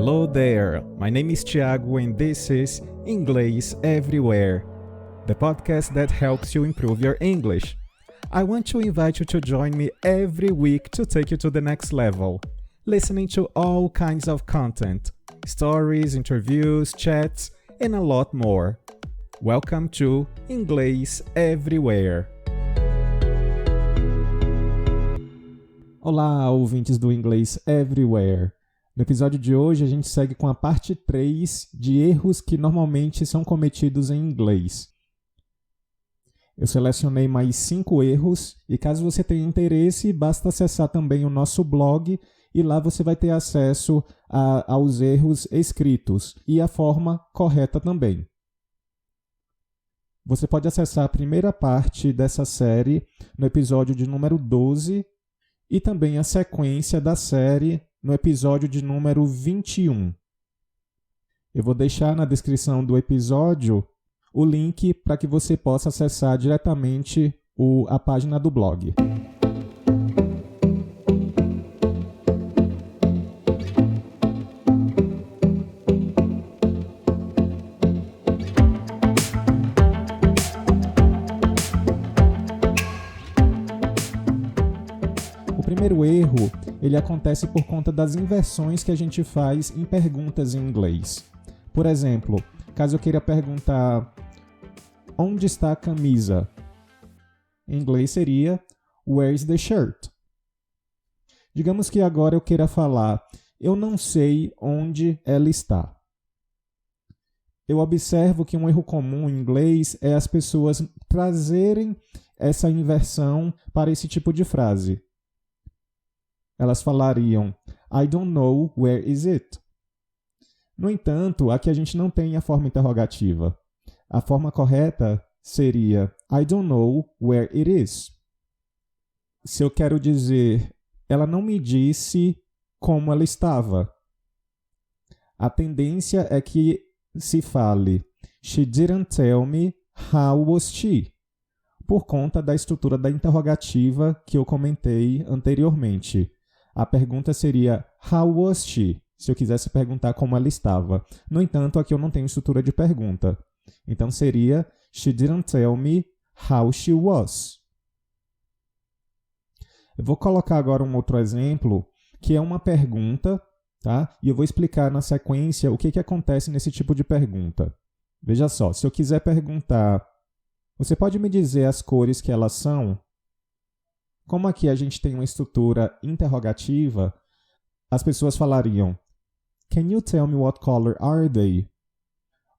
Hello there, my name is Thiago and this is Inglês Everywhere, the podcast that helps you improve your English. I want to invite you to join me every week to take you to the next level, listening to all kinds of content, stories, interviews, chats, and a lot more. Welcome to Inglês Everywhere. Olá, ouvintes do Inglês Everywhere. No episódio de hoje, a gente segue com a parte 3 de erros que normalmente são cometidos em inglês. Eu selecionei mais 5 erros e caso você tenha interesse, basta acessar também o nosso blog e lá você vai ter acesso aos erros escritos e a forma correta também. Você pode acessar a primeira parte dessa série no episódio de número 12 e também a sequência da série no episódio de número 21. Eu vou deixar na descrição do episódio o link para que você possa acessar diretamente a página do blog. O primeiro erro, ele acontece por conta das inversões que a gente faz em perguntas em inglês. Por exemplo, caso eu queira perguntar onde está a camisa? Em inglês seria Where's the shirt? Digamos que agora eu queira falar eu não sei onde ela está. Eu observo que um erro comum em inglês é as pessoas trazerem essa inversão para esse tipo de frase. Elas falariam, I don't know, where is it? No entanto, aqui a gente não tem a forma interrogativa. A forma correta seria, I don't know where it is. Se eu quero dizer, ela não me disse como ela estava. A tendência é que se fale, she didn't tell me how was she? Por conta da estrutura da interrogativa que eu comentei anteriormente. A pergunta seria, how was she? Se eu quisesse perguntar como ela estava. No entanto, aqui eu não tenho estrutura de pergunta. Então seria, she didn't tell me how she was. Eu vou colocar agora um outro exemplo, que é uma pergunta, tá? E eu vou explicar na sequência o que acontece nesse tipo de pergunta. Veja só, se eu quiser perguntar, você pode me dizer as cores que elas são? Como aqui a gente tem uma estrutura interrogativa, as pessoas falariam, can you tell me what color are they?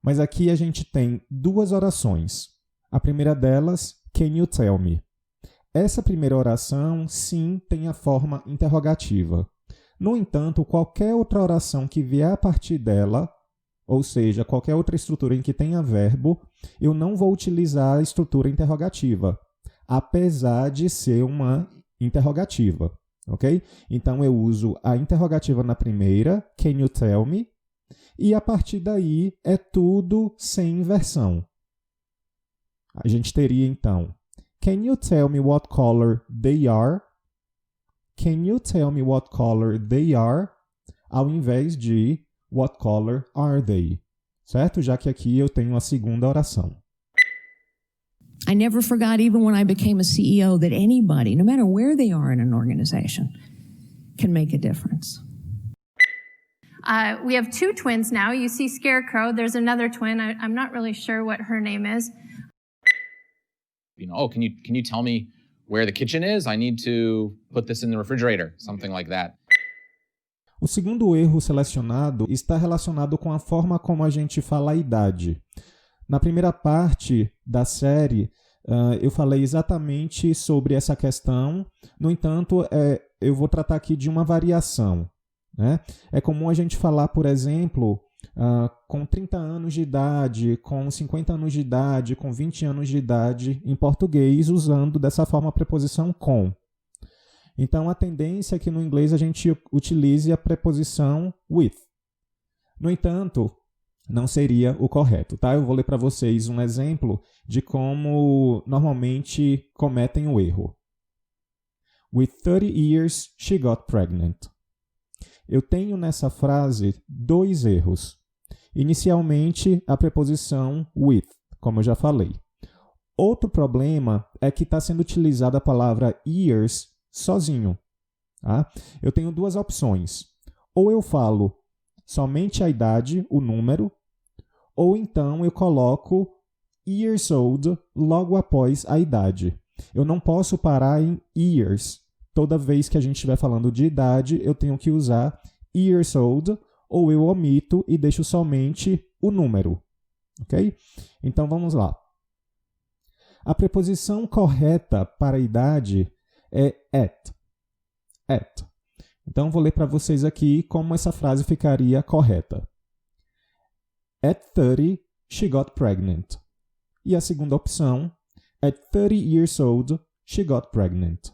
Mas aqui a gente tem duas orações. A primeira delas, can you tell me? Essa primeira oração, sim, tem a forma interrogativa. No entanto, qualquer outra oração que vier a partir dela, ou seja, qualquer outra estrutura em que tenha verbo, eu não vou utilizar a estrutura interrogativa, apesar de ser uma interrogativa, ok? Então, eu uso a interrogativa na primeira, can you tell me? E a partir daí é tudo sem inversão. A gente teria, então, can you tell me what color they are? Can you tell me what color they are? Ao invés de what color are they? Certo? Já que aqui eu tenho a segunda oração. I never forgot, even when I became a CEO, that anybody, no matter where they are in an organization, can make a difference. We have 2 twins now. You see Scarecrow. There's another twin. I'm not really sure what her name is. Can you tell me where the kitchen is? I need to put this in the refrigerator, something like that. O segundo erro selecionado está relacionado com a forma como a gente fala a idade. Na primeira parte da série, eu falei exatamente sobre essa questão. No entanto, eu vou tratar aqui de uma variação, né? É comum a gente falar, por exemplo, com 30 anos de idade, com 50 anos de idade, com 20 anos de idade em português, usando dessa forma a preposição com. Então, a tendência é que no inglês a gente utilize a preposição with. No entanto, não seria o correto, tá? Eu vou ler para vocês um exemplo de como normalmente cometem o erro. With 30 years, she got pregnant. Eu tenho nessa frase 2 erros. Inicialmente, a preposição with, como eu já falei. Outro problema é que está sendo utilizada a palavra years sozinho. Tá? Eu tenho 2 opções. Ou eu falo somente a idade, o número, ou então eu coloco years old logo após a idade. Eu não posso parar em years. Toda vez que a gente estiver falando de idade, eu tenho que usar years old, ou eu omito e deixo somente o número. Ok? Então vamos lá. A preposição correta para a idade é at. At. Então vou ler para vocês aqui como essa frase ficaria correta. At 30, she got pregnant. E a segunda opção, at 30 years old, she got pregnant.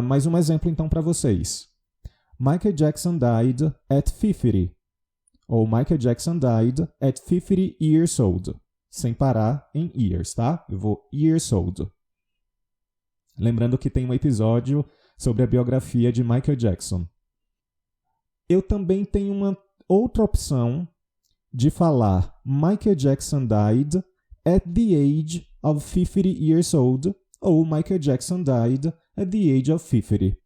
Mais um exemplo então para vocês. Michael Jackson died at 50. Ou Michael Jackson died at 50 years old. Sem parar em years, tá? Eu vou years old. Lembrando que tem um episódio sobre a biografia de Michael Jackson. Eu também tenho uma outra opção de falar Michael Jackson died at the age of 50 years old ou Michael Jackson died at the age of 50.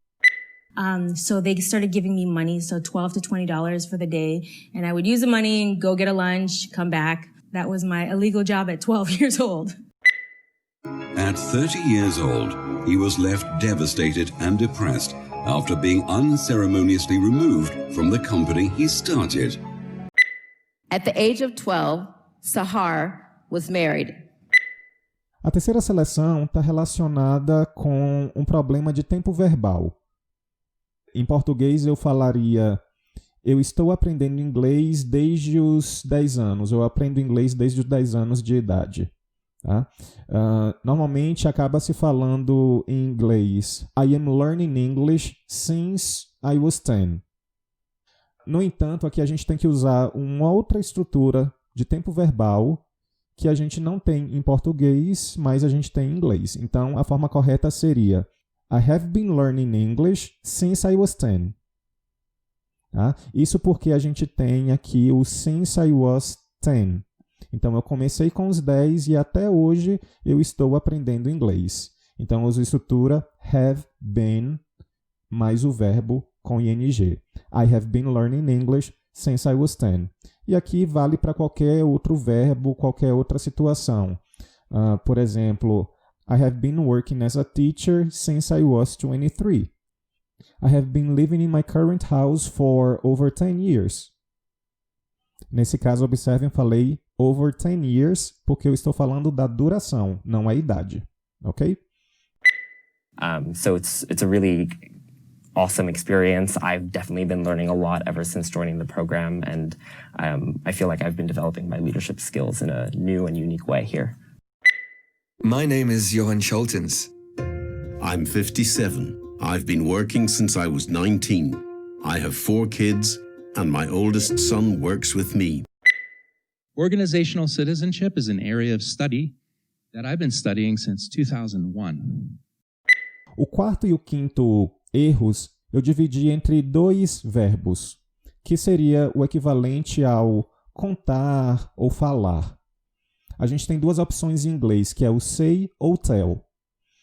So they started giving me money, so $12 to $20 for the day, and I would use the money and go get a lunch, come back. That was my illegal job at 12 years old. At 30 years old, he was left devastated and depressed after being unceremoniously removed from the company he started. At the age of 12, Sahar was married. A terceira seleção está relacionada com um problema de tempo verbal. Em português eu falaria: eu estou aprendendo inglês desde os 10 anos. Eu aprendo inglês desde os 10 anos de idade. Tá? Normalmente acaba se falando em inglês I am learning English since I was 10. No entanto, aqui a gente tem que usar uma outra estrutura de tempo verbal que a gente não tem em português, mas a gente tem em inglês. Então, a forma correta seria I have been learning English since I was 10. Tá? Isso porque a gente tem aqui o since I was 10. Então, eu comecei com os 10 e até hoje eu estou aprendendo inglês. Então, eu uso a estrutura have been mais o verbo com ing. I have been learning English since I was 10. E aqui vale para qualquer outro verbo, qualquer outra situação. Por exemplo, I have been working as a teacher since I was 23. I have been living in my current house for over 10 years. Nesse caso, observem, falei over 10 years, porque eu estou falando da duração, não a idade. Ok? So it's a really awesome experience. I've definitely been learning a lot ever since joining the program, and I feel like I've been developing my leadership skills in a new and unique way here. My name is Johan Scholtens. I'm 57. I've been working since I was 19. I have 4 kids, and my oldest son works with me. Organizational citizenship is an area of study that I've been studying since 2001. O quarto e o quinto erros eu dividi entre 2 verbos, que seria o equivalente ao contar ou falar. A gente tem 2 opções em inglês, que é o say ou tell.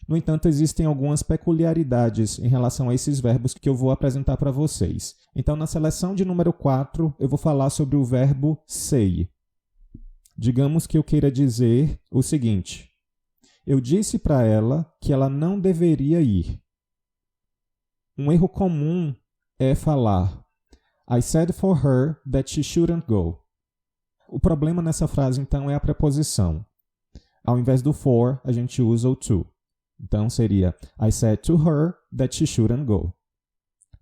No entanto, existem algumas peculiaridades em relação a esses verbos que eu vou apresentar para vocês. Então, na seleção de número 4, eu vou falar sobre o verbo say. Digamos que eu queira dizer o seguinte: eu disse para ela que ela não deveria ir. Um erro comum é falar I said for her that she shouldn't go. O problema nessa frase, então, é a preposição. Ao invés do for, a gente usa o to. Então, seria I said to her that she shouldn't go.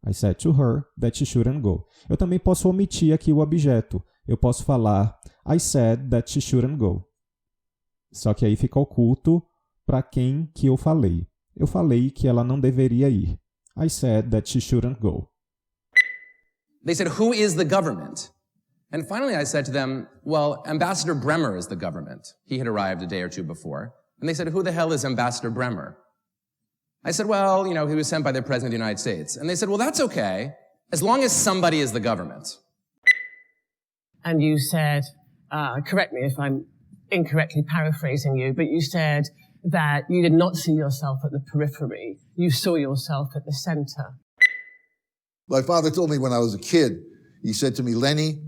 I said to her that she shouldn't go. Eu também posso omitir aqui o objeto. Eu posso falar I said that she shouldn't go. Só que aí fica oculto para quem que eu falei. Eu falei que ela não deveria ir. I said that she shouldn't go. They said, who is the government? And finally I said to them, well, Ambassador Bremer is the government. He had arrived a day or 2 before. And they said, who the hell is Ambassador Bremer? I said, well, he was sent by the President of the United States. And they said, well, that's okay. As long as somebody is the government. And you said, correct me if I'm incorrectly paraphrasing you, but you said that you did not see yourself at the periphery. You saw yourself at the center. My father told me when I was a kid, he said to me, Lenny,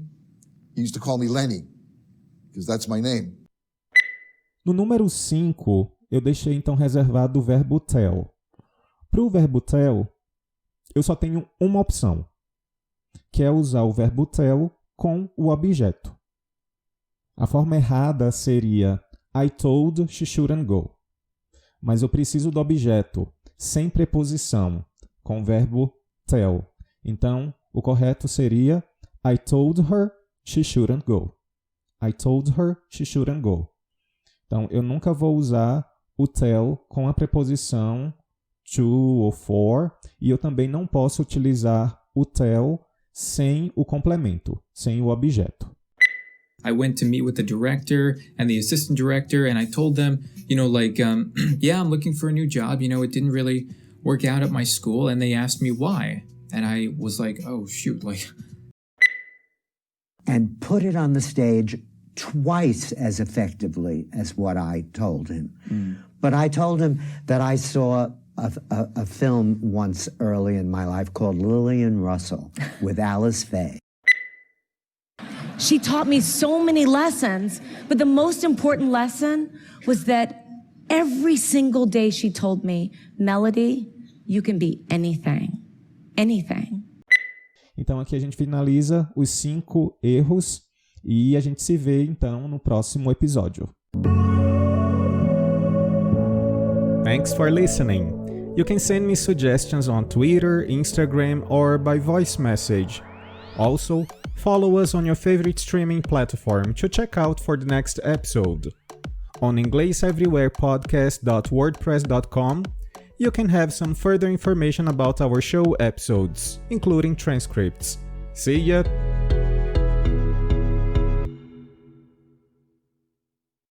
he used to call me Lenny, because that's my name. No número 5, eu deixei então reservado o verbo tell. Para o verbo tell, eu só tenho uma opção, que é usar o verbo tell com o objeto. A forma errada seria I told she shouldn't go. Mas eu preciso do objeto sem preposição, com o verbo tell. Então, o correto seria I told her she shouldn't go. I told her she shouldn't go. Então, eu nunca vou usar o tell com a preposição to ou for, e eu também não posso utilizar o tell sem o complemento, sem o objeto. I went to meet with the director and the assistant director, and I told them, yeah, I'm looking for a new job. It didn't really work out at my school, and they asked me why. And I was like, oh, shoot, And put it on the stage twice as effectively as what I told him. But I told him that I saw a film once early in my life called Lillian Russell with Alice Faye. She taught me so many lessons, but the most important lesson was that every single day she told me, Melody, you can be anything. Anything. Então aqui a gente finaliza os 5 erros e a gente se vê então no próximo episódio. Thanks for listening. You can send me suggestions on Twitter, Instagram, or by voice message. Also, follow us on your favorite streaming platform to check out for the next episode. On ingleseverywherepodcast.wordpress.com, you can have some further information about our show episodes, including transcripts. See ya!